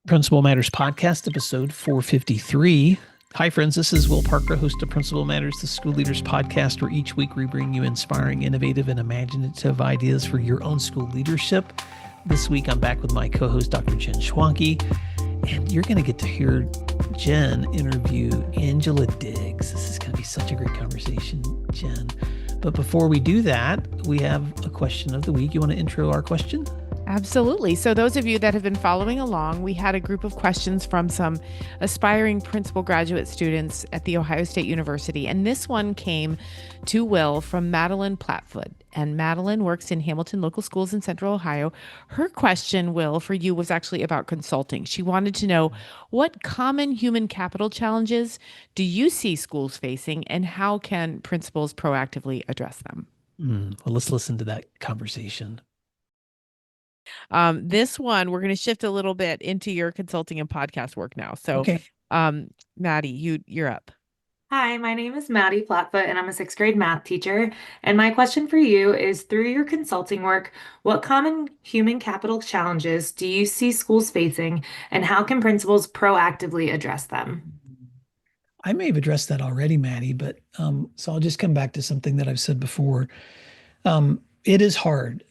Principal Matters Podcast, episode 453. Hi, friends. This is Will Parker, host of Principal Matters, the School Leaders Podcast, where each week we bring you inspiring, innovative, and imaginative ideas for your own school leadership. This week, I'm back with my co-host, Dr. Jen Schwanke, and you're going to get to hear Jen interview Angela Diggs. This is going to be such a great conversation, Jen. But before we do that, we have a question of the week. You want to intro our question? Absolutely. So those of you that have been following along, we had a group of questions from some aspiring principal graduate students at The Ohio State University. And this one came to Will from Madeline Platfoot. And Madeline works in Hamilton Local Schools in Central Ohio. Her question, Will, for you was actually about consulting. She wanted to know, what common human capital challenges do you see schools facing, and how can principals proactively address them? Well, let's listen to that conversation. This one, we're going to shift a little bit into your consulting and podcast work now. So, Okay. Maddie, you're up. Hi, my name is Maddie Platfoot, and I'm a sixth grade math teacher. And my question for you is, through your consulting work, what common human capital challenges do you see schools facing, and how can principals proactively address them? I may have addressed that already, Maddie, but so I'll just come back to something that I've said before. It is hard.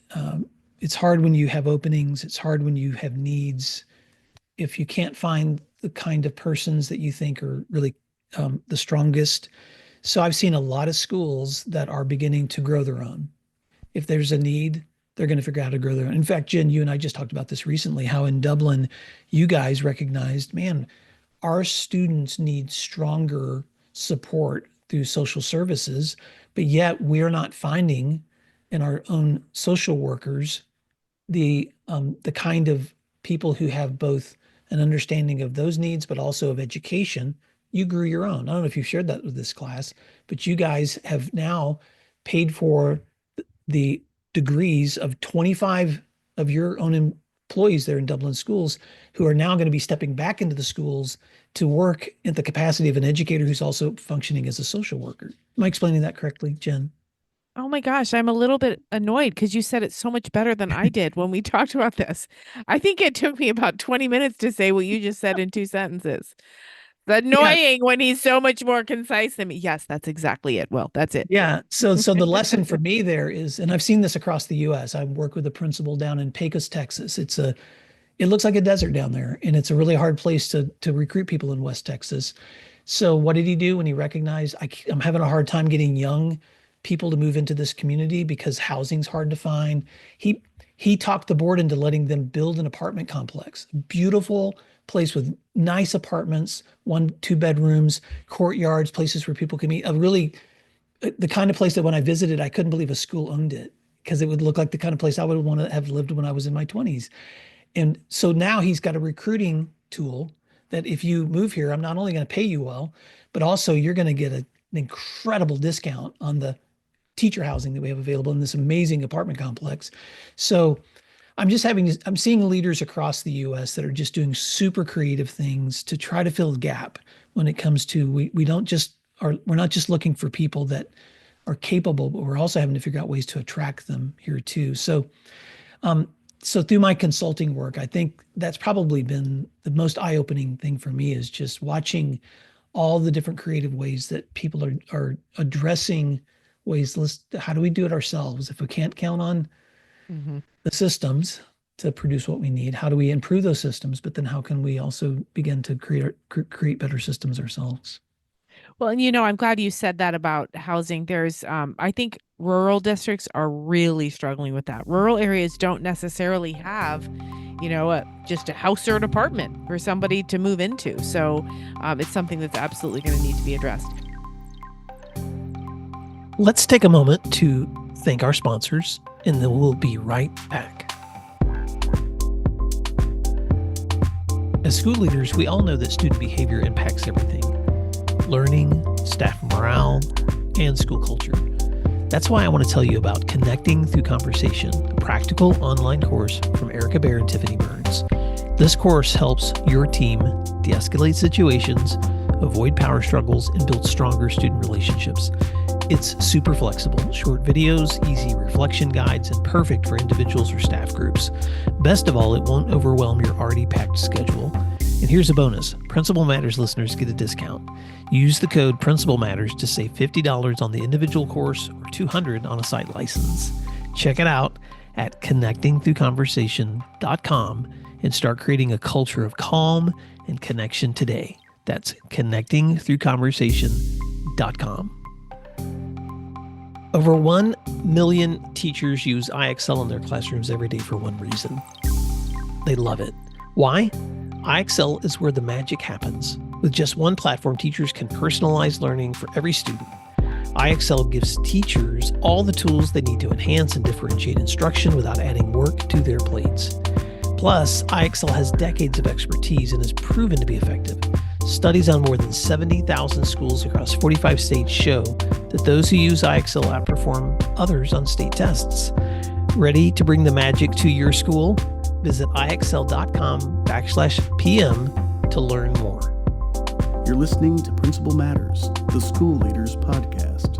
It's hard when you have openings. It's hard when you have needs. If you can't find the kind of persons that you think are really the strongest. So I've seen a lot of schools that are beginning to grow their own. If there's a need, they're going to figure out how to grow their own. In fact, Jen, you and I just talked about this recently, how in Dublin, you guys recognized, man, our students need stronger support through social services, but yet we're not finding in our own social workers the kind of people who have both an understanding of those needs, but also of education. You grew your own. I don't know if you've shared that with this class, but you guys have now paid for the degrees of 25 of your own employees there in Dublin schools, who are now going to be stepping back into the schools to work at the capacity of an educator who's also functioning as a social worker. Am I explaining that correctly, Jen? Oh my gosh, I'm a little bit annoyed because you said it so much better than I did when we talked about this. I think it took me about 20 minutes to say what you just said in 2 sentences. It's annoying when he's so much more concise than me. Yes, that's exactly it. Well, that's it. Yeah. So the lesson for me there is, and I've seen this across the US. I work with a principal down in Pecos, Texas. It looks like a desert down there, and it's a really hard place to recruit people in West Texas. So what did he do when he recognized I'm having a hard time getting young people to move into this community because housing's hard to find? He talked the board into letting them build an apartment complex, beautiful place with nice apartments, 1-2 bedrooms, courtyards, places where people can meet. The kind of place that when I visited, I couldn't believe a school owned it, because it would look like the kind of place I would want to have lived when I was in my 20s. And so now he's got a recruiting tool that if you move here, I'm not only going to pay you well, but also you're going to get an incredible discount on the teacher housing that we have available in this amazing apartment complex. So I'm seeing leaders across the US that are just doing super creative things to try to fill a gap when it comes to, we're not just looking for people that are capable, but we're also having to figure out ways to attract them here too. So through my consulting work, I think that's probably been the most eye-opening thing for me, is just watching all the different creative ways that people are addressing ways. How do we do it ourselves? If we can't count on the systems to produce what we need, how do we improve those systems? But then how can we also begin to create better systems ourselves? Well, and I'm glad you said that about housing. There's, I think rural districts are really struggling with that. Rural areas don't necessarily have, just a house or an apartment for somebody to move into. So it's something that's absolutely going to need to be addressed. Let's take a moment to thank our sponsors, and then we'll be right back. As school leaders, we all know that student behavior impacts everything: learning, staff morale, and school culture. That's why I want to tell you about Connecting Through Conversation, a practical online course from Erica Bear and Tiffany Burns. This course helps your team de-escalate situations, avoid power struggles, and build stronger student relationships. It's super flexible, short videos, easy reflection guides, and perfect for individuals or staff groups. Best of all, it won't overwhelm your already packed schedule. And here's a bonus. Principal Matters listeners get a discount. Use the code Principal Matters to save $50 on the individual course or $200 on a site license. Check it out at connectingthroughconversation.com and start creating a culture of calm and connection today. That's connectingthroughconversation.com. Over 1 million teachers use IXL in their classrooms every day for one reason. They love it. Why? IXL is where the magic happens. With just one platform, teachers can personalize learning for every student. IXL gives teachers all the tools they need to enhance and differentiate instruction without adding work to their plates. Plus, IXL has decades of expertise and is proven to be effective. Studies on more than 70,000 schools across 45 states show that those who use IXL outperform others on state tests. Ready to bring the magic to your school? Visit IXL.com/PM to learn more. You're listening to Principal Matters, the School Leaders Podcast.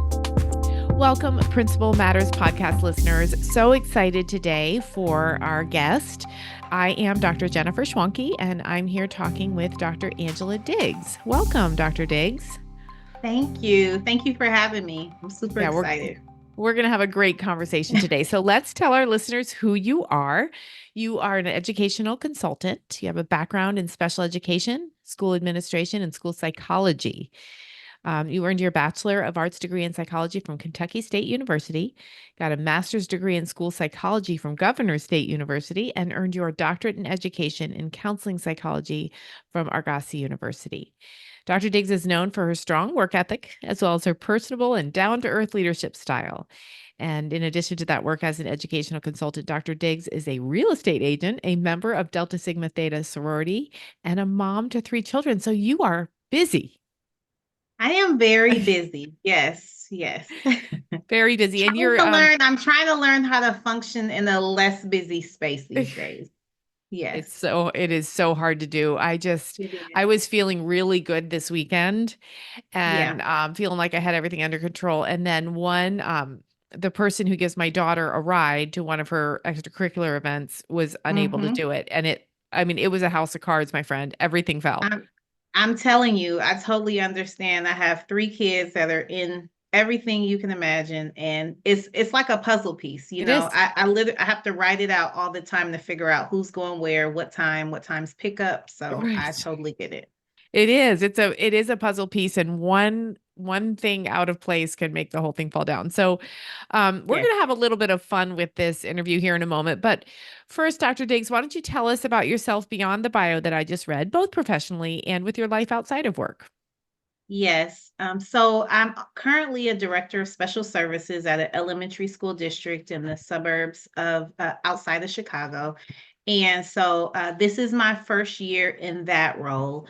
Welcome, Principal Matters podcast listeners. So excited today for our guest. I am Dr. Jennifer Schwanke, and I'm here talking with Dr. Angela Diggs. Welcome, Dr. Diggs. Thank you. Thank you for having me. I'm super excited. We're going to have a great conversation today. So let's tell our listeners who you are. You are an educational consultant. You have a background in special education, school administration, and school psychology. You earned your Bachelor of Arts degree in psychology from Kentucky State University, got a master's degree in school psychology from Governor State University, and earned your doctorate in education in counseling psychology from Argosy University. Dr. Diggs is known for her strong work ethic, as well as her personable and down-to-earth leadership style. And in addition to that work as an educational consultant, Dr. Diggs is a real estate agent, a member of Delta Sigma Theta sorority, and a mom to 3 children. So you are busy. I am very busy. Yes. Very busy. And I'm trying to learn how to function in a less busy space these days. Yes. It is so hard to do. I was feeling really good this weekend and feeling like I had everything under control. And then the person who gives my daughter a ride to one of her extracurricular events was unable to do it. And it was a house of cards, my friend. Everything fell. I'm telling you, I totally understand. I have 3 kids that are in everything you can imagine, and it's like a puzzle piece. I literally have to write it out all the time to figure out who's going where, what time's pickup. So right. I totally get it. It is. It is a puzzle piece, and one thing out of place can make the whole thing fall down. So we're going to have a little bit of fun with this interview here in a moment. But first, Dr. Diggs, why don't you tell us about yourself beyond the bio that I just read, both professionally and with your life outside of work? Yes. So I'm currently a director of special services at an elementary school district in the suburbs of outside of Chicago. And so this is my first year in that role.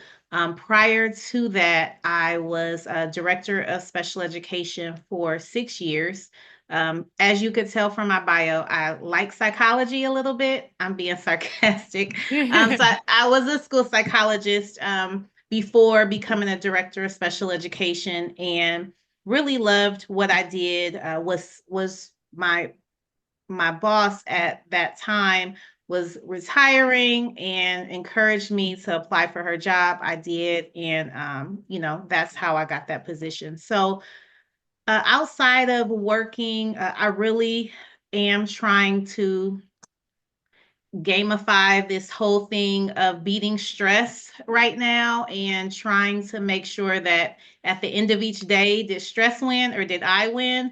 Prior to that, I was a director of special education for 6 years. As you could tell from my bio, I like psychology a little bit. I'm being sarcastic. So I was a school psychologist before becoming a director of special education, and really loved what I did. Was my boss at that time was retiring and encouraged me to apply for her job. I did. And, that's how I got that position. So outside of working, I really am trying to gamify this whole thing of beating stress right now and trying to make sure that at the end of each day, did stress win or did I win?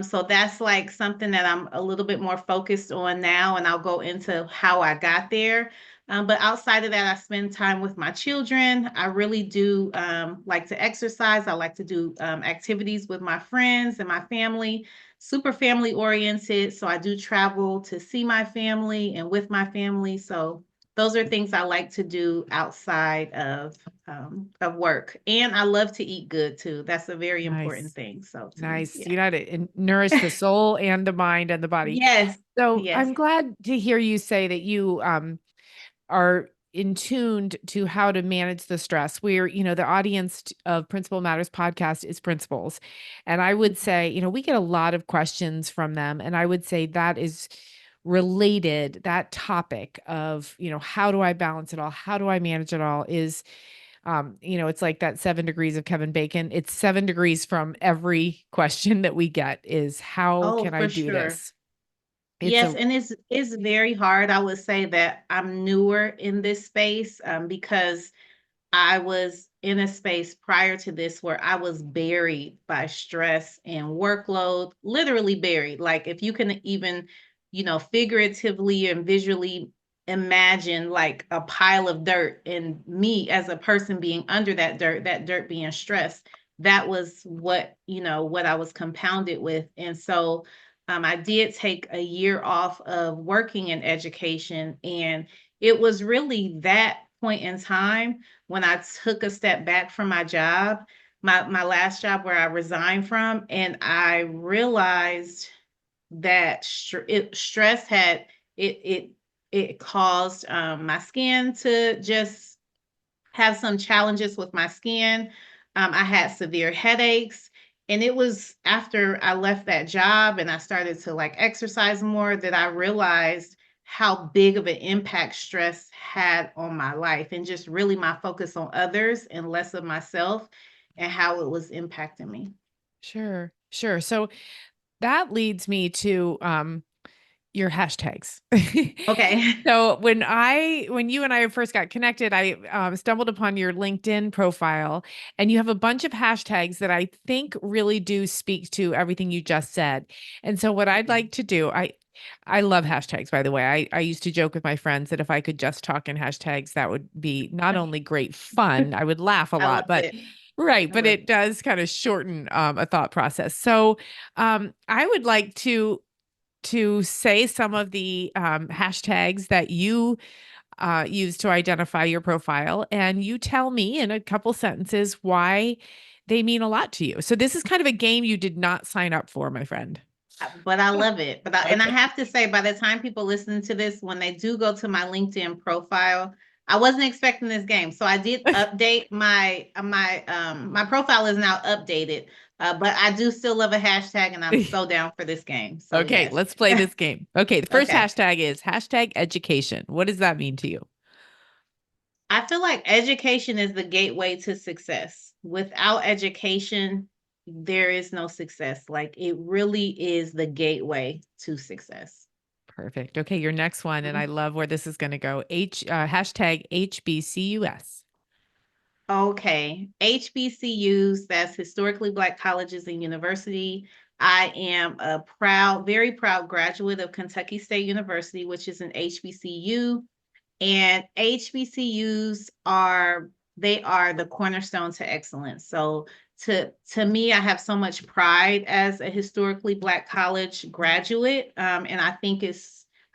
So that's like something that I'm a little bit more focused on now, and I'll go into how I got there. But outside of that, I spend time with my children. I really do like to exercise. I like to do activities with my friends and my family, super family oriented. So I do travel to see my family and with my family. So those are things I like to do outside of work. And I love to eat good too. That's a very important thing. So nice. You know, to nourish the soul and the mind and the body. Yes. So yes. I'm glad to hear you say that you are in tuned to how to manage the stress. We're, the audience of Principal Matters podcast is principals. And I would say, we get a lot of questions from them. And I would say that is related, that topic of, how do I balance it all? How do I manage it all is, it's like that 7 degrees of Kevin Bacon. It's 7 degrees from every question that we get is how Oh, can I for do sure. this? Yes, and it's very hard. I would say that I'm newer in this space because I was in a space prior to this where I was buried by stress and workload, literally buried. Like if you can even, figuratively and visually imagine like a pile of dirt and me as a person being under that dirt being stressed. That was what I was compounded with. And so I did take a year off of working in education, and it was really that point in time when I took a step back from my job, my last job where I resigned from, and I realized that stress had it caused my skin to just have some challenges with my skin. I had severe headaches. And it was after I left that job and I started to like exercise more that I realized how big of an impact stress had on my life, and just really my focus on others and less of myself and how it was impacting me. Sure. Sure. So that leads me to your hashtags. Okay. So when you and I first got connected, I stumbled upon your LinkedIn profile, and you have a bunch of hashtags that I think really do speak to everything you just said. And so what I'd like to do, I love hashtags, by the way. I used to joke with my friends that if I could just talk in hashtags, that would be not only great fun, I would laugh a I lot, love but it. right, I but love it it. does kind of shorten a thought process. So I would like to say some of the hashtags that you use to identify your profile, and you tell me in a couple sentences why they mean a lot to you. So this is kind of a game you did not sign up for, my friend. But I love it. And I Okay. have to say, by the time people listen to this, when they do go to my LinkedIn profile, I wasn't expecting this game, so I did update my profile is now updated. But I do still love a hashtag, and I'm so down for this game. So Okay, yes. let's play this game. Okay, the first Okay. hashtag is hashtag education. What does that mean to you? I feel like education is the gateway to success. Without education, there is no success. Like it really is the gateway to success. Perfect. Okay, your next one, and I love where this is going to go. Hashtag HBCUS. Okay. HBCUs, that's historically Black colleges and university. I am a very proud graduate of Kentucky State University, which is an HBCU. And HBCUs are the cornerstone to excellence. So to me, I have so much pride as a historically Black college graduate. And I think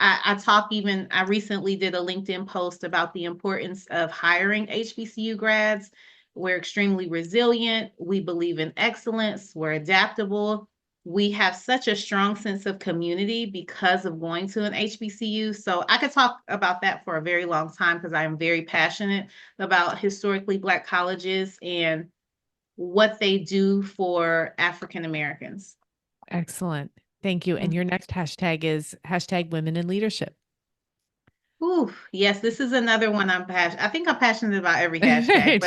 I recently did a LinkedIn post about the importance of hiring HBCU grads. We're extremely resilient. We believe in excellence. We're adaptable. We have such a strong sense of community because of going to an HBCU. So I could talk about that for a very long time because I am very passionate about historically Black colleges and what they do for African Americans. Excellent. Thank you. And your next hashtag is hashtag women in leadership. Ooh, yes, this is another one I'm passionate. I think I'm passionate about every hashtag,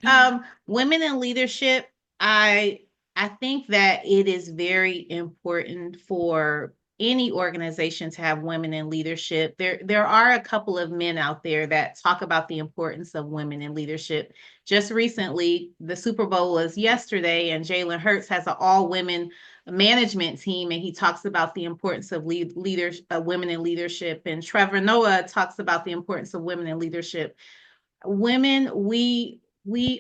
but women in leadership, I I think that it is very important for any organization to have women in leadership. There are a couple of men out there that talk about the importance of women in leadership. Just recently, the Super Bowl was yesterday, and Jalen Hurts has an all women management team, and he talks about the importance of leaders, women in leadership. And Trevor Noah talks about the importance of women in leadership. Women, we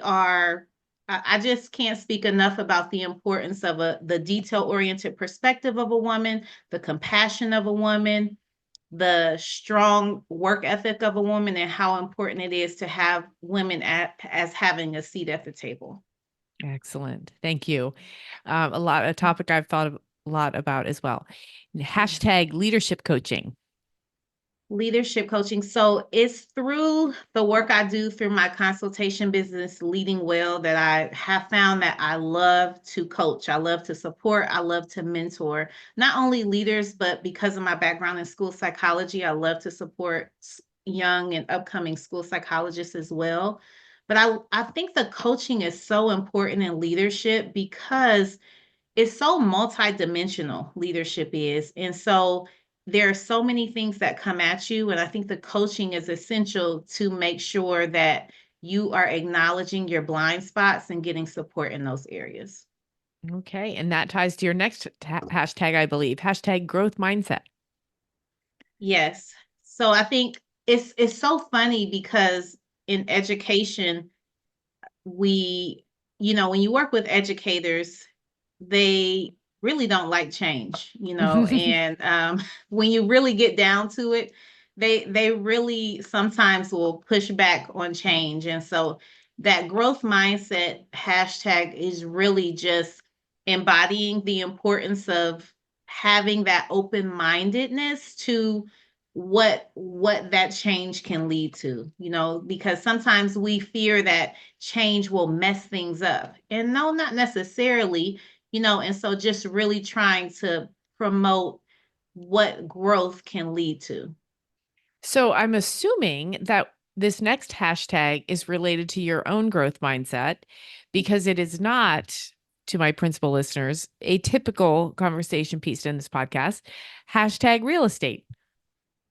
are. I just can't speak enough about the importance of the detail-oriented perspective of a woman, the compassion of a woman, the strong work ethic of a woman, and how important it is to have women as having a seat at the table. Excellent. Thank you. A topic I've thought a lot about as well. Hashtag leadership coaching. Leadership coaching. So it's through the work I do through my consultation business, Leading Well, that I have found that I love to coach. I love to support. I love to mentor not only leaders, but because of my background in school psychology, I love to support young and upcoming school psychologists as well. But I think the coaching is so important in leadership because it's so multidimensional, leadership is. And so there are so many things that come at you. And I think the coaching is essential to make sure that you are acknowledging your blind spots and getting support in those areas. Okay. And that ties to your next hashtag, I believe, hashtag growth mindset. Yes. So I think it's so funny because in education, we, when you work with educators, they really don't like change, and when you really get down to it, they really sometimes will push back on change. And so that growth mindset hashtag is really just embodying the importance of having that open-mindedness to what that change can lead to, because sometimes we fear that change will mess things up, and no, not necessarily. And so just really trying to promote what growth can lead to. So I'm assuming that this next hashtag is related to your own growth mindset, because it is not, to my principal listeners, a typical conversation piece in this podcast. Hashtag real estate.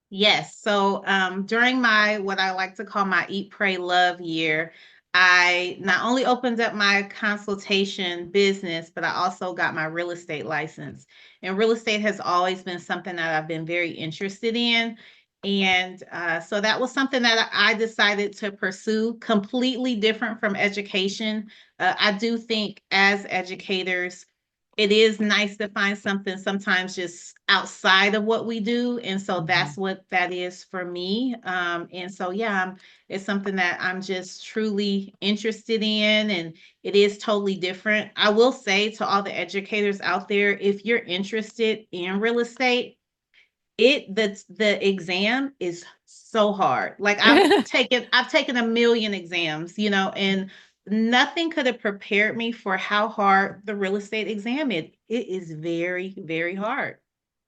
Yes. So during my, what I like to call my Eat, Pray, Love year, I not only opened up my consultation business, but I also got my real estate license. And real estate has always been something that I've been very interested in. And so that was something that I decided to pursue, completely different from education. I do think as educators, it is nice to find something sometimes just outside of what we do. And so that's what that is for me. And so, yeah, it's something that I'm just truly interested in. And it is totally different. I will say to all the educators out there, if you're interested in real estate, the exam is so hard. Like I've taken a million exams, and nothing could have prepared me for how hard the real estate exam is. It is very, very hard.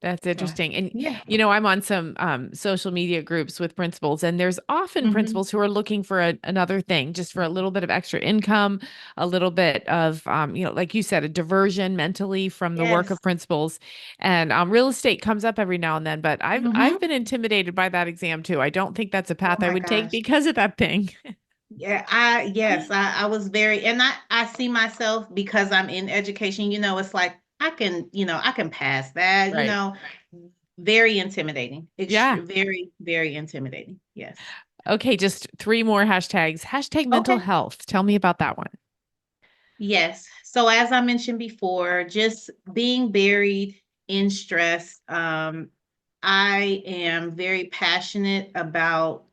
That's interesting. And, Yeah. I'm on some social media groups with principals, and there's often Mhm. principals who are looking for another thing, just for a little bit of extra income, a little bit of, like you said, a diversion mentally from the work Yes. of principals. And real estate comes up every now and then, but I've been intimidated by that exam too. I don't think that's a path Oh I my would take gosh. because of that thing. Yeah, I was very, and I see myself because I'm in education, it's like I can pass that, Right. very intimidating. Yeah. Very, very intimidating. Yes. Okay, just three more hashtags. Hashtag mental Okay. health. Tell me about that one. Yes. So as I mentioned before, just being buried in stress, I am very passionate about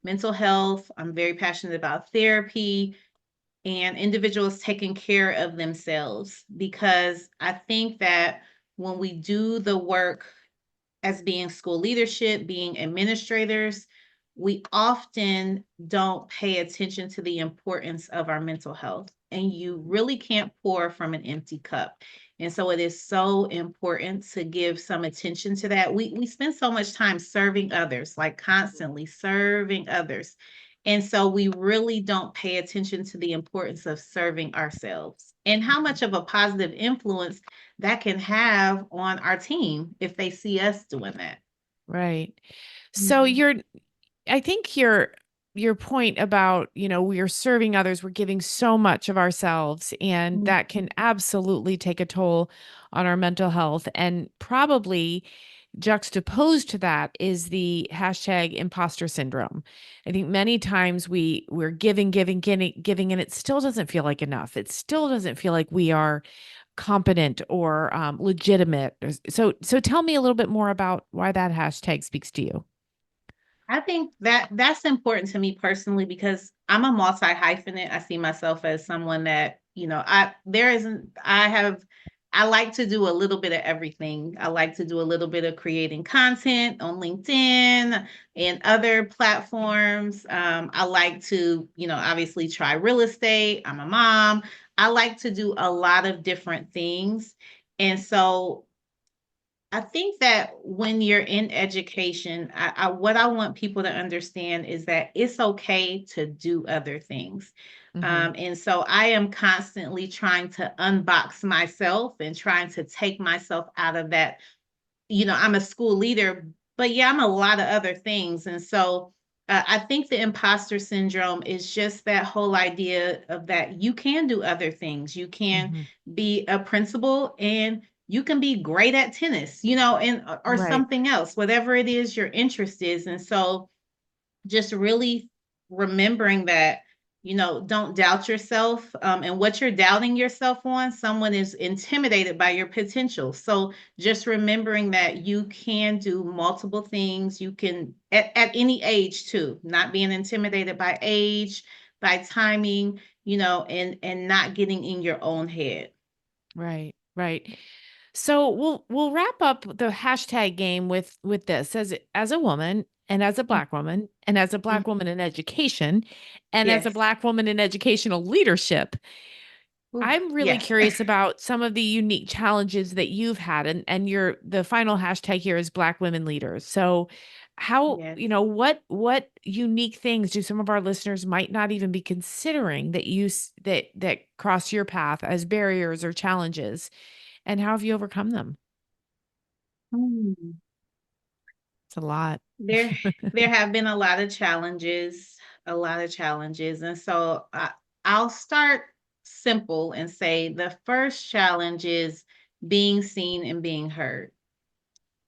mental health. I'm very passionate about therapy and individuals taking care of themselves, because I think that when we do the work as being school leadership, being administrators, we often don't pay attention to the importance of our mental health. And you really can't pour from an empty cup. And so it is so important to give some attention to that. We spend so much time serving others, like constantly serving others. And so we really don't pay attention to the importance of serving ourselves and how much of a positive influence that can have on our team if they see us doing that. Right. So Mhm. I think your point about, we are serving others, we're giving so much of ourselves, and that can absolutely take a toll on our mental health. And probably juxtaposed to that is the hashtag imposter syndrome. I think many times we're giving, and it still doesn't feel like enough. It still doesn't feel like we are competent or legitimate. So tell me a little bit more about why that hashtag speaks to you. I think that that's important to me personally because I'm a multi hyphenate. I see myself as someone that, I have I like to do a little bit of everything. I like to do a little bit of creating content on LinkedIn and other platforms. I like to, obviously try real estate. I'm a mom. I like to do a lot of different things. And so I think that when you're in education, what I want people to understand is that it's okay to do other things. And so I am constantly trying to unbox myself and trying to take myself out of that. I'm a school leader, but yeah, I'm a lot of other things. And so I think the imposter syndrome is just that whole idea of that you can do other things. You can be a principal and you can be great at tennis, and or Right. something else, whatever it is your interest is. And so just really remembering that, don't doubt yourself. And what you're doubting yourself on, someone is intimidated by your potential. So just remembering that you can do multiple things. You can, at any age too, not being intimidated by age, by timing, and not getting in your own head. Right. Right. So we'll wrap up the hashtag game with this as a woman and as a Black woman and as a Black woman in education and as a Yes. Black woman in educational leadership. I'm really Yes. curious about some of the unique challenges that you've had, and the final hashtag here is Black women leaders. So how, Yes. what unique things do some of our listeners might not even be considering that cross your path as barriers or challenges, and how have you overcome them? Hmm. It's a lot. There have been a lot of challenges, a lot of challenges. And so I'll start simple and say the first challenge is being seen and being heard.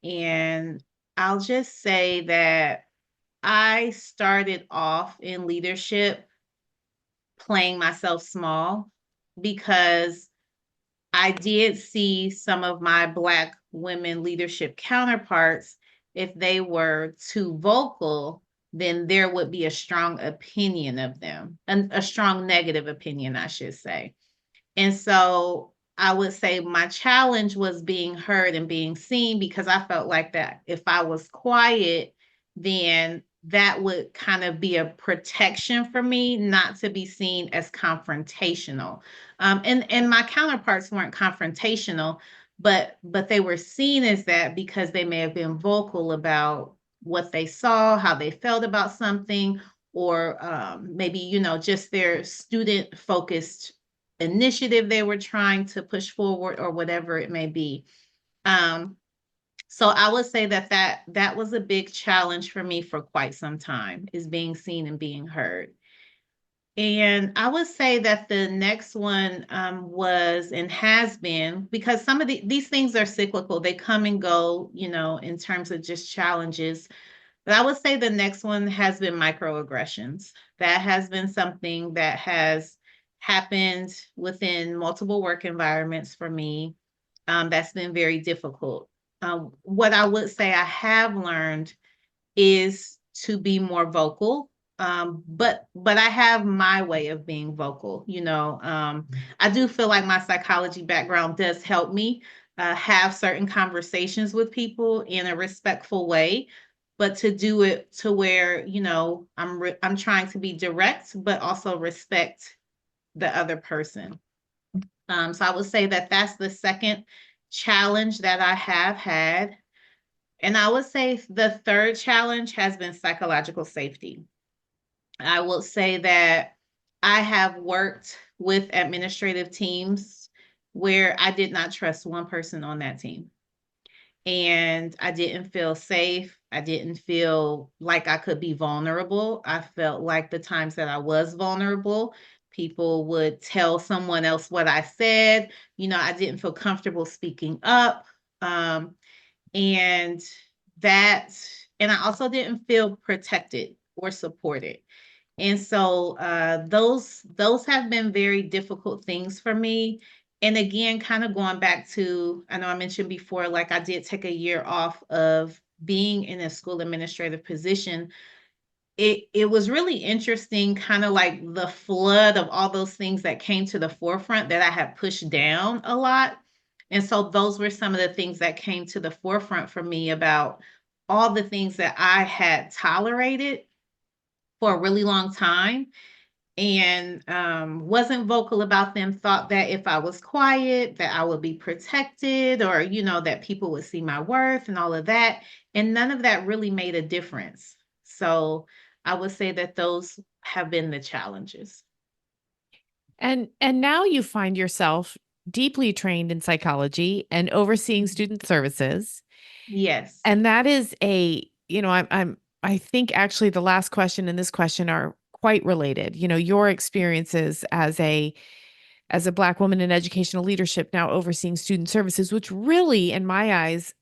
And I'll just say that I started off in leadership playing myself small because I did see some of my Black women leadership counterparts. If they were too vocal, then there would be a strong opinion of them, and a strong negative opinion, I should say. And so I would say my challenge was being heard and being seen, because I felt like that if I was quiet, then that would kind of be a protection for me not to be seen as confrontational. And my counterparts weren't confrontational, but they were seen as that because they may have been vocal about what they saw, how they felt about something, or maybe, just their student focused initiative they were trying to push forward, or whatever it may be. So I would say that was a big challenge for me for quite some time, is being seen and being heard. And I would say that the next one was and has been, because some of these things are cyclical, they come and go, in terms of just challenges. But I would say the next one has been microaggressions. That has been something that has happened within multiple work environments for me. That's been very difficult. What I would say I have learned is to be more vocal. But I have my way of being vocal. I do feel like my psychology background does help me have certain conversations with people in a respectful way, but to do it to where, I'm trying to be direct, but also respect the other person. So I would say that that's the second challenge that I have had. And I would say the third challenge has been psychological safety. I will say that I have worked with administrative teams where I did not trust one person on that team. And I didn't feel safe. I didn't feel like I could be vulnerable. I felt like the times that I was vulnerable, people would tell someone else what I said. I didn't feel comfortable speaking up. And that, and I also didn't feel protected or supported. And so those have been very difficult things for me. And again, kind of going back to, I know I mentioned before, like I did take a year off of being in a school administrative position. It was really interesting, kind of like the flood of all those things that came to the forefront that I had pushed down a lot. And so those were some of the things that came to the forefront for me about all the things that I had tolerated for a really long time and wasn't vocal about them, thought that if I was quiet, that I would be protected or, that people would see my worth and all of that. And none of that really made a difference. So I would say that those have been the challenges. And now you find yourself deeply trained in psychology and overseeing student services. Yes. And that is I think actually the last question and this question are quite related. Your experiences as a Black woman in educational leadership, now overseeing student services, which really, in my eyes,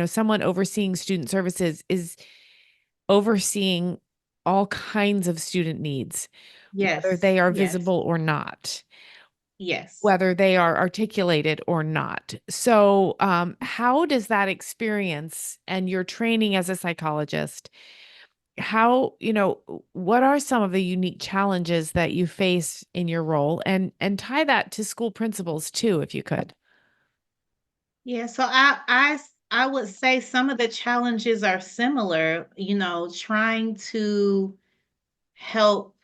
someone overseeing student services is overseeing all kinds of student needs, whether Yes. they are Yes. visible or not, Yes. whether they are articulated or not. So, how does that experience and your training as a psychologist, what are some of the unique challenges that you face in your role, and tie that to school principals too, if you could? Yeah, so I would say some of the challenges are similar, trying to help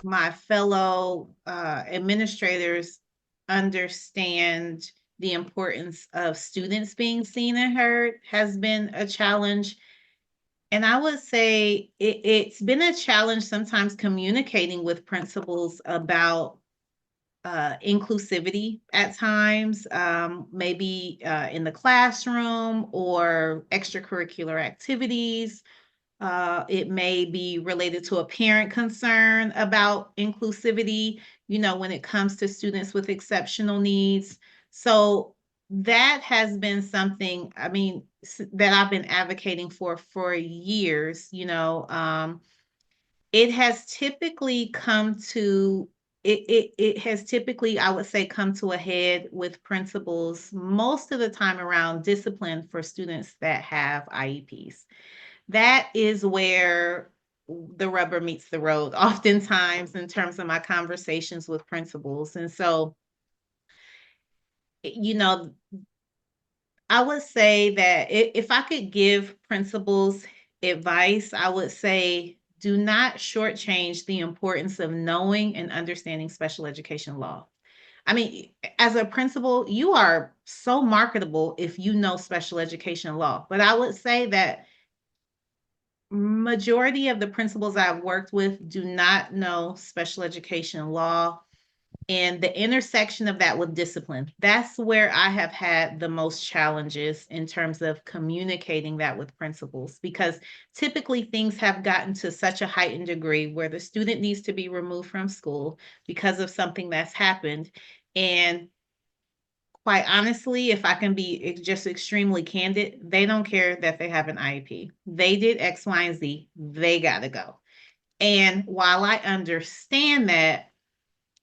my fellow administrators understand the importance of students being seen and heard has been a challenge. And I would say it's been a challenge sometimes communicating with principals about inclusivity at times, maybe in the classroom or extracurricular activities. It may be related to a parent concern about inclusivity, when it comes to students with exceptional needs. So that has been something, I mean, that I've been advocating for years, it has typically come to it has typically, I would say, come to a head with principals most of the time around discipline for students that have IEPs. That is where the rubber meets the road oftentimes in terms of my conversations with principals. And so, you know, I would say that if I could give principals advice, I would say do not shortchange the importance of knowing and understanding special education law. I mean, as a principal, you are so marketable if you know special education law. But I would say that majority of the principals I've worked with do not know special education law and the intersection of that with discipline. That's where I have had the most challenges in terms of communicating that with principals, because typically things have gotten to such a heightened degree where the student needs to be removed from school because of something that's happened. And quite honestly, if I can be just extremely candid, they don't care that they have an IEP. They did X, Y, and Z. They got to go. And while I understand that,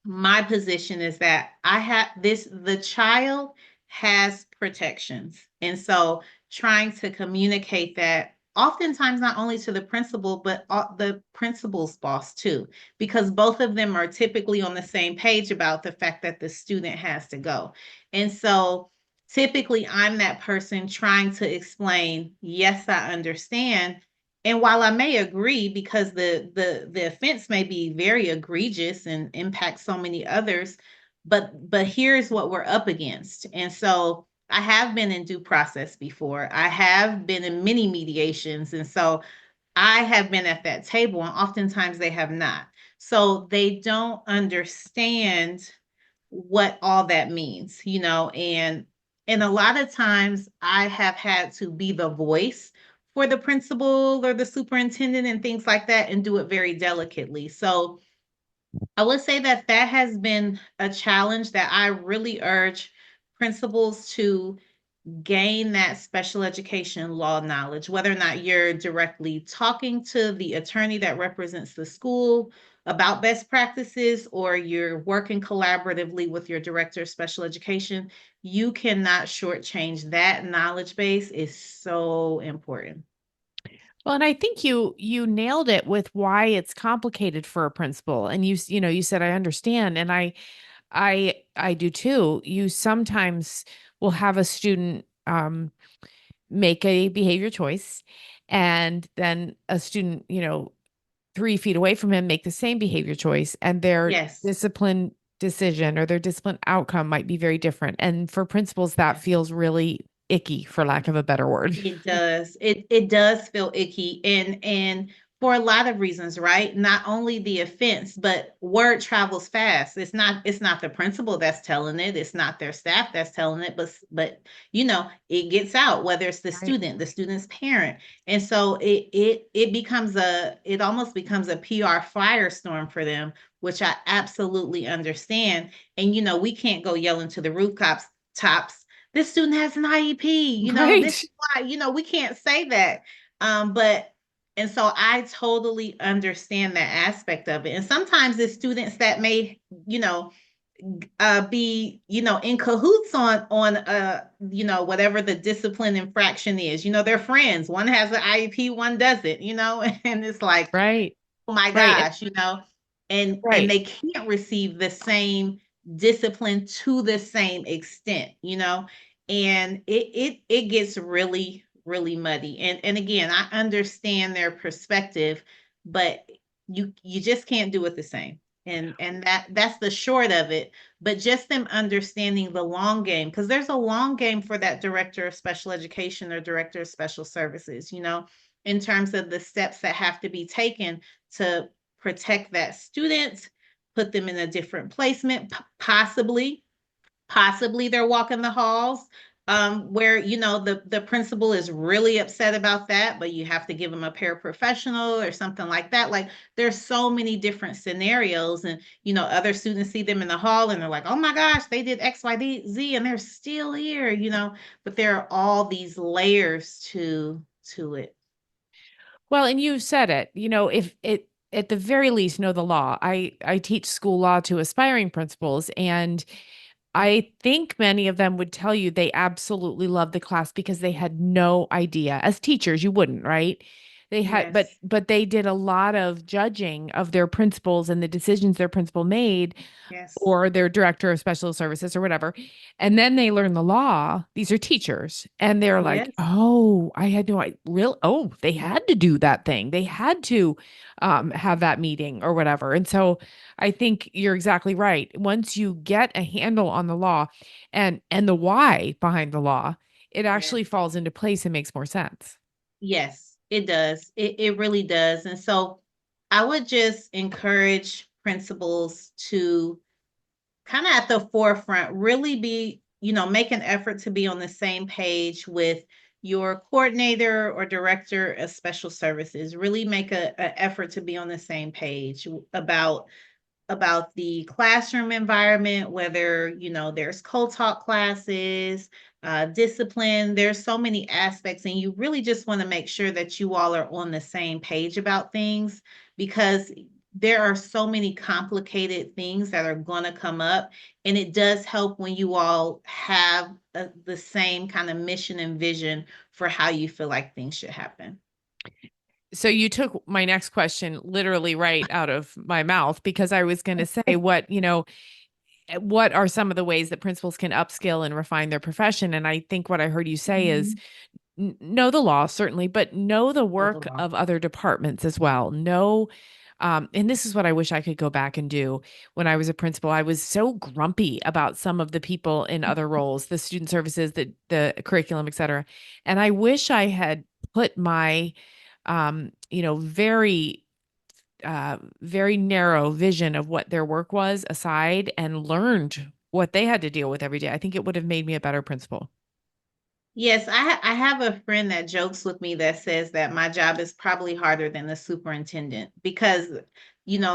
my position is that the child has protections. And so trying to communicate that oftentimes not only to the principal, but the principal's boss too, because both of them are typically on the same page about the fact that the student has to go. And so typically I'm that person trying to explain, yes, I understand. And while I may agree, because the offense may be very egregious and impact so many others, but here's what we're up against. And so I have been in due process before. I have been in many mediations, and so I have been at that table, and oftentimes they have not. So they don't understand what all that means, and a lot of times I have had to be the voice for the principal or the superintendent and things like that and do it very delicately. So I would say that that has been a challenge that I really urge principals to gain that special education law knowledge, whether or not you're directly talking to the attorney that represents the school about best practices or you're working collaboratively with your director of special education. You cannot shortchange that knowledge base is so important. Well, and I think you nailed it with why it's complicated for a principal. And you said I understand, and I do too. You sometimes will have a student make a behavior choice, and then a student, 3 feet away from him make the same behavior choice, and their Yes. discipline decision or their discipline outcome might be very different. And for principals, that Yes. feels really icky, for lack of a better word. It does. It does feel icky, and for a lot of reasons, right? Not only the offense, but word travels fast. It's not the principal that's telling it. It's not their staff that's telling it, but it gets out, whether it's the Right. student, the student's parent. And so it almost becomes a PR firestorm for them, which I absolutely understand. And we can't go yelling to the rooftops, this student has an IEP, this Right. is why, we can't say that. But and so I totally understand that aspect of it. And sometimes it's students that may, be, in cahoots on whatever the discipline infraction is. They're friends. One has an IEP, one doesn't, and it's like, Right. oh my Right. gosh, and Right. they can't receive the same discipline to the same extent. And it gets really, really muddy. And again, I understand their perspective, but you just can't do it the same. And that's the short of it. But just them understanding the long game, because there's a long game for that director of special education or director of special services, in terms of the steps that have to be taken to protect that student, put them in a different placement, possibly they're walking the halls, where the principal is really upset about that, but you have to give them a paraprofessional or something like that. Like, there's so many different scenarios, and other students see them in the hall and they're like, oh my gosh, they did XYZ and they're still here. But there are all these layers to it. Well, and you said it, if it at the very least know the law. I teach school law to aspiring principals, and I think many of them would tell you they absolutely loved the class because they had no idea. As teachers, you wouldn't, right? They had, but Yes. but they did a lot of judging of their principals and the decisions their principal made, Yes. or their director of special services or whatever. And then they learn the law. These are teachers. And they're like, Yes. oh, I had no idea. Real. Oh, they had to do that thing. They had to have that meeting or whatever. And so I think you're exactly right. Once you get a handle on the law and the why behind the law, it Yes. actually falls into place and makes more sense. Yes, it does. It really does. And so I would just encourage principals to kind of at the forefront really be, make an effort to be on the same page with your coordinator or director of special services. Really make a effort to be on the same page about the classroom environment, whether, there's co-talk classes, discipline, there's so many aspects, and you really just want to make sure that you all are on the same page about things, because there are so many complicated things that are going to come up. And it does help when you all have the same kind of mission and vision for how you feel like things should happen. So you took my next question literally right out of my mouth, because I was going to say what are some of the ways that principals can upskill and refine their profession? And I think what I heard you say is know the law, certainly, but know the Know the work law. of other departments as well. Know, and this is what I wish I could go back and do when I was a principal. I was so grumpy about some of the people in other roles, the student services, the curriculum, et cetera. And I wish I had put my, very very narrow vision of what their work was aside and learned what they had to deal with every day. I think it would have made me a better principal. Yes, I have a friend that jokes with me that says that my job is probably harder than the superintendent because,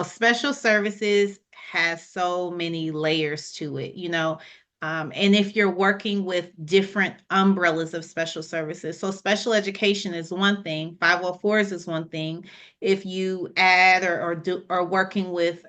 special services has so many layers to it. And if you're working with different umbrellas of special services, so special education is one thing, 504s is one thing. If you add or working with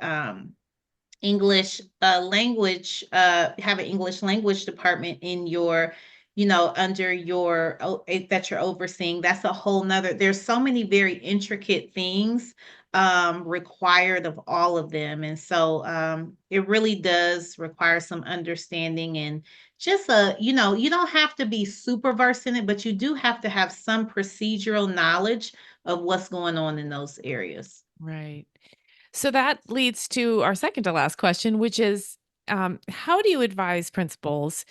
English language, have an English language department in your, under that you're overseeing. That's a whole nother, there's so many very intricate things required of all of them. And so it really does require some understanding and just you don't have to be super versed in it, but you do have to have some procedural knowledge of what's going on in those areas. Right. So that leads to our second to last question, which is how do you advise principals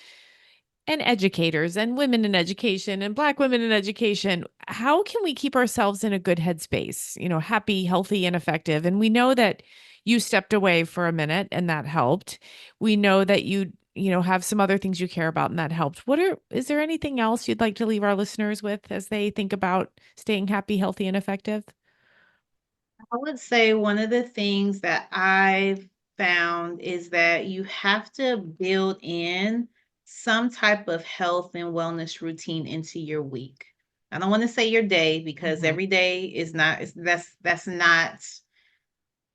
and educators and women in education and Black women in education? How can we keep ourselves in a good headspace, happy, healthy, and effective? And we know that you stepped away for a minute and that helped. We know that you have some other things you care about and that helped. Is there anything else you'd like to leave our listeners with as they think about staying happy, healthy, and effective? I would say one of the things that I've found is that you have to build in some type of health and wellness routine into your week. I don't want to say your day because Mhm. every day is not that's not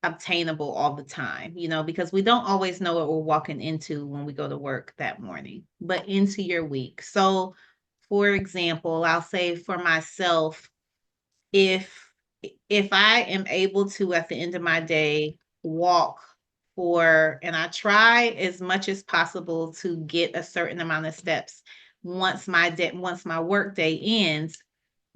obtainable all the time, because we don't always know what we're walking into when we go to work that morning, but into your week. So, for example, I'll say for myself, if I am able to at the end of my day walk and I try as much as possible to get a certain amount of steps once my work day ends,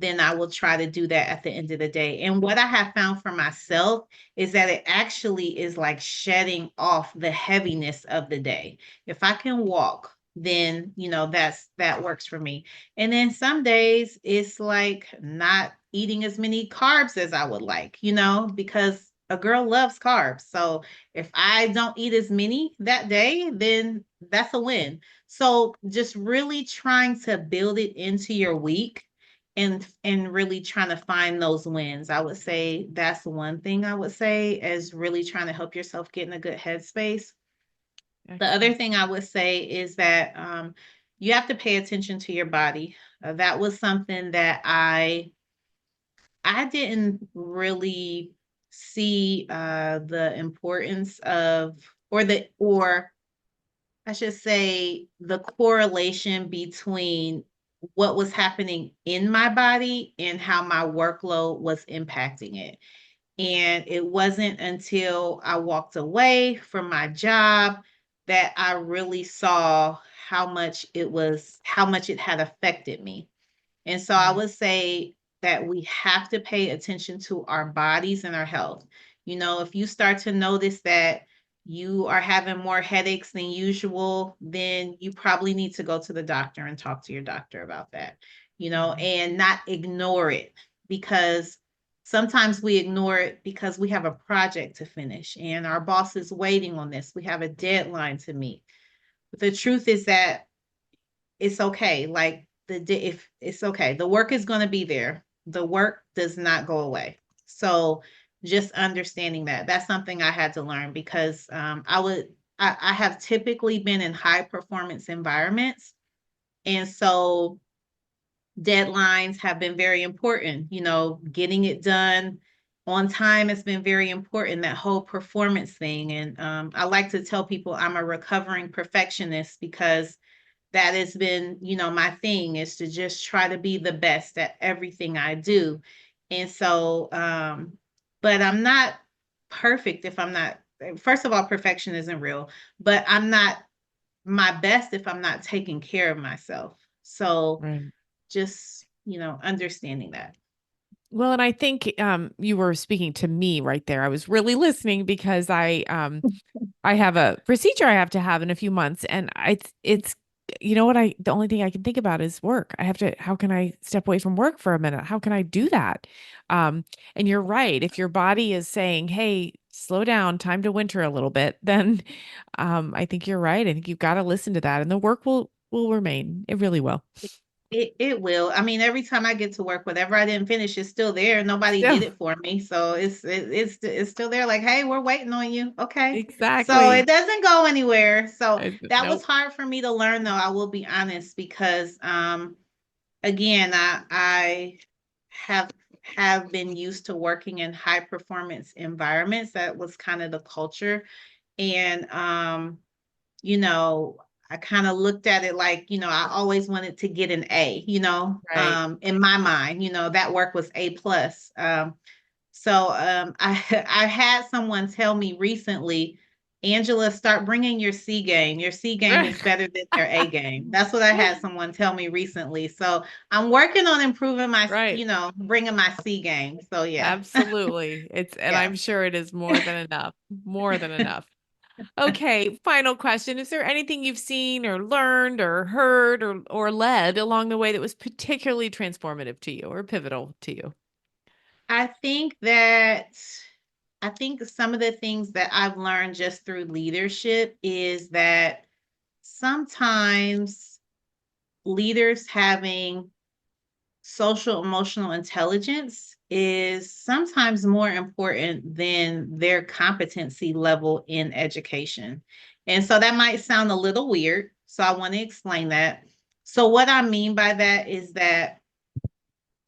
then I will try to do that at the end of the day. And what I have found for myself is that it actually is like shedding off the heaviness of the day. If I can walk, then that works for me. And then some days it's like not eating as many carbs as I would like, because a girl loves carbs. So if I don't eat as many that day, then that's a win. So just really trying to build it into your week and really trying to find those wins. I would say that's one thing I would say is really trying to help yourself get in a good headspace. The other Excellent. thing I would say is that you have to pay attention to your body. That was something that I didn't really see the importance of, or I should say, the correlation between what was happening in my body and how my workload was impacting it. And it wasn't until I walked away from my job that I really saw how much it had affected me. And so I Right. would say that we have to pay attention to our bodies and our health. If you start to notice that you are having more headaches than usual, then you probably need to go to the doctor and talk to your doctor about that, and not ignore it, because sometimes we ignore it because we have a project to finish and our boss is waiting on this. We have a deadline to meet. But the truth is that it's okay. Like if it's okay, the work is going to be there. The work does not go away. So just understanding that's something I had to learn, because I have typically been in high performance environments, and so deadlines have been very important. Getting it done on time has been very important, that whole performance thing. And I like to tell people I'm a recovering perfectionist, because that has been, my thing is to just try to be the best at everything I do. And so, but I'm not perfect if I'm not, first of all, perfection isn't real, but I'm not my best if I'm not taking care of myself. So Right. just, understanding that. Well, and I think you were speaking to me right there. I was really listening because I have a procedure I have to have in a few months, and it's what the only thing I can think about is work. How can I step away from work for a minute? How can I do that? And you're right. If your body is saying, "Hey, slow down, time to winter a little bit," then I think you're right. I think you've got to listen to that, and the work will remain. It really will. It will. I mean, every time I get to work, whatever I didn't finish is still there. Nobody did Still, it for me, so it's still there. Like, hey, we're waiting on you. Okay, so it exactly. doesn't go anywhere. So that was Nope. hard for me to learn, though. I will be honest, because again, I have been used to working in high performance environments. That was kind of the culture, and you know, I kind of looked at it like, I always wanted to get an A, Right. in my mind, that work was A plus. So I had someone tell me recently, Angela, start bringing your C game. Your C game is better than your A game. That's what I had someone tell me recently. So I'm working on improving my, Right. bringing my C game. So yeah. Absolutely. And Yeah. I'm sure it is more than enough. More than enough. Okay, final question. Is there anything you've seen or learned or heard or led along the way that was particularly transformative to you or pivotal to you? I think some of the things that I've learned just through leadership is that sometimes leaders having social emotional intelligence is sometimes more important than their competency level in education. And so that might sound a little weird. So I want to explain that. So, what I mean by that is that,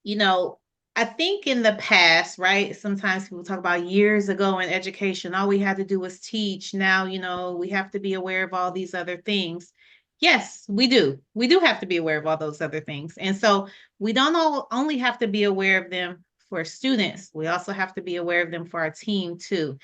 you know, I think in the past, right? Sometimes people talk about years ago in education, all we had to do was teach. Now, we have to be aware of all these other things. Yes, we do. We do have to be aware of all those other things. And so we don't only have to be aware of them for students, we also have to be aware of them for our team too.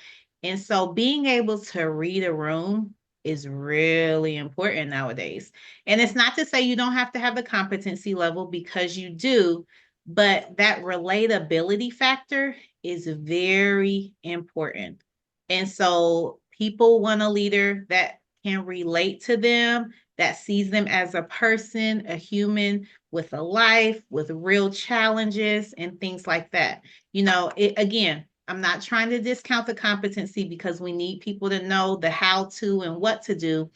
And so being able to read a room is really important nowadays. And it's not to say you don't have to have the competency level, because you do, but that relatability factor is very important. And so people want a leader that can relate to them, that sees them as a person, a human with a life, with real challenges and things like that. Again, I'm not trying to discount the competency, because we need people to know the how to and what to do,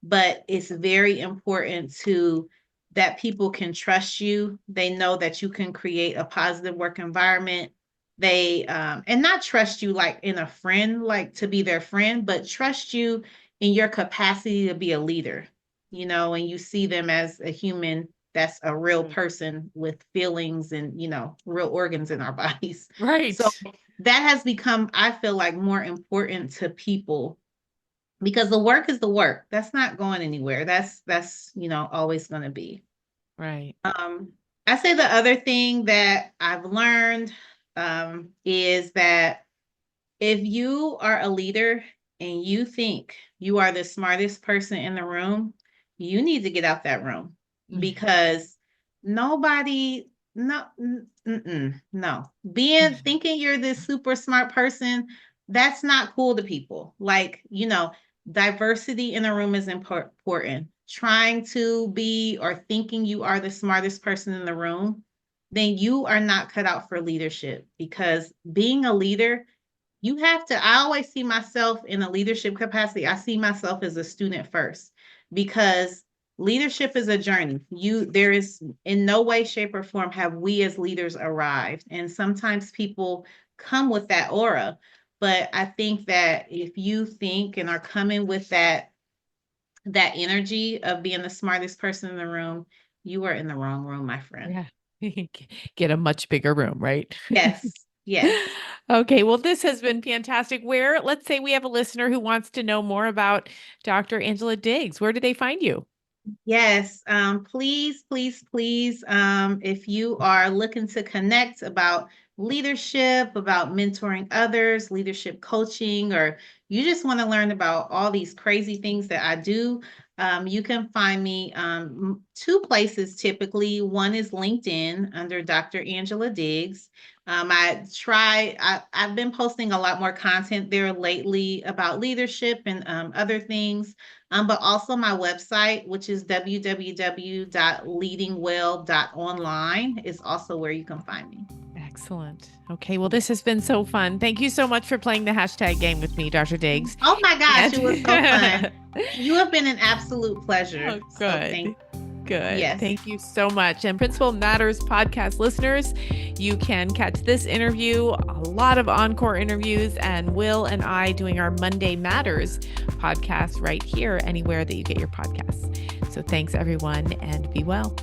but it's very important that people can trust you. They know that you can create a positive work environment. They and not trust you like in a friend, like to be their friend, but trust you in your capacity to be a leader, and you see them as a human that's a real person with feelings and, real organs in our bodies. Right. So that has become, I feel like, more important to people, because the work is the work. That's not going anywhere. That's always going to be. Right. I say the other thing that I've learned is that if you are a leader and you think you are the smartest person in the room, you need to get out that room, because nobody, no, no, thinking you're this super smart person, that's not cool to people. Like, diversity in a room is important. Trying to be or thinking you are the smartest person in the room, then you are not cut out for leadership, because being a leader, I always see myself in a leadership capacity. I see myself as a student first, because leadership is a journey. There is in no way, shape, or form have we as leaders arrived. And sometimes people come with that aura. But I think that if you think and are coming with that energy of being the smartest person in the room, you are in the wrong room, my friend. Yeah. Get a much bigger room, right? Yes. Yes. Okay. Well, this has been fantastic. Let's say we have a listener who wants to know more about Dr. Angela Diggs. Where do they find you? Yes. Please, please, please. If you are looking to connect about leadership, about mentoring others, leadership coaching, or you just want to learn about all these crazy things that I do, you can find me two places typically. One is LinkedIn under Dr. Angela Diggs. I've been posting a lot more content there lately about leadership and other things, but also my website, which is www.leadingwell.online, is also where you can find me. Excellent. Okay. Well, this has been so fun. Thank you so much for playing the hashtag game with me, Dr. Diggs. Oh my gosh, it was so fun. You have been an absolute pleasure. Oh, good. So Good. Yes. Thank you so much. And Principal Matters podcast listeners, you can catch this interview, a lot of encore interviews, and Will and I doing our Monday Matters podcast right here, anywhere that you get your podcasts. So thanks, everyone, and be well.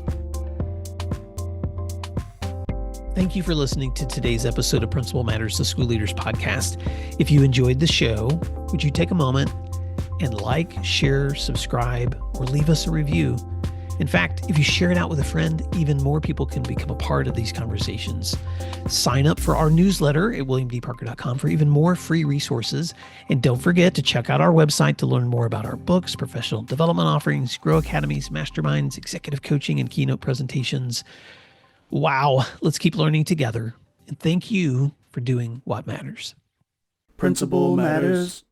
Thank you for listening to today's episode of Principal Matters, the School Leaders Podcast. If you enjoyed the show, would you take a moment and like, share, subscribe, or leave us a review? In fact, if you share it out with a friend, even more people can become a part of these conversations. Sign up for our newsletter at williamdparker.com for even more free resources. And don't forget to check out our website to learn more about our books, professional development offerings, Grow Academies, masterminds, executive coaching, and keynote presentations. Wow, let's keep learning together. And thank you for doing what matters. Principal Matters.